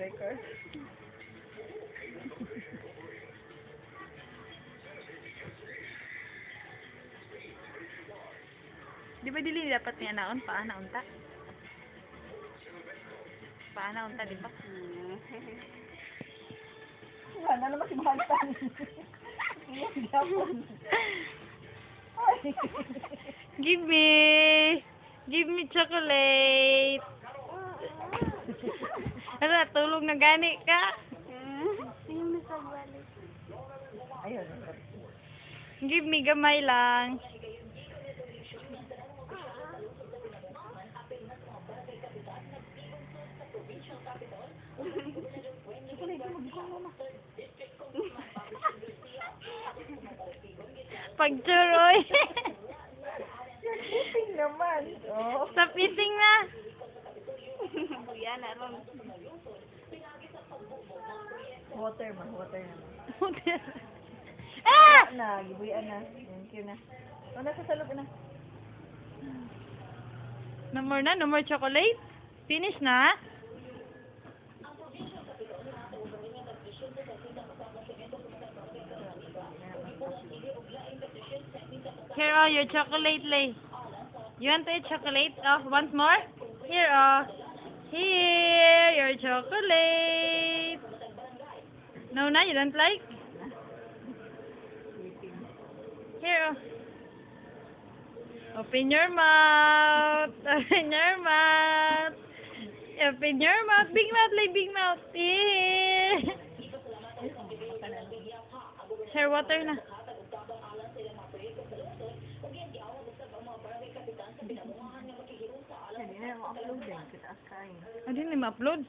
record. Di ba dili dapat niya naon pa naunta? Pa naunta di ba? Wala naman si Mantan. Iyan gapon. Give me chocolate. Ano, tulog na gani ka? Sino sa balik? Ayun. Give me gamay lang. Pagturoy. Eating naman. Oh. Sa piting na. Buya na ron. Water naman. Ah! Na, gibuyan na. Thank you na. O, nasa salub na. No more chocolate. Finish na. Here, oh, your chocolate, Lay. You want to eat chocolate? Oh, once more? Here, oh. Here, your chocolate. No, you don't like? Here, oh. Open your mouth. Open your mouth. Open your mouth. Big mouth, Lay, big mouth. Here. Here, water na. Hindi na yung upload din. Kita kain. Hindi na ma-upload.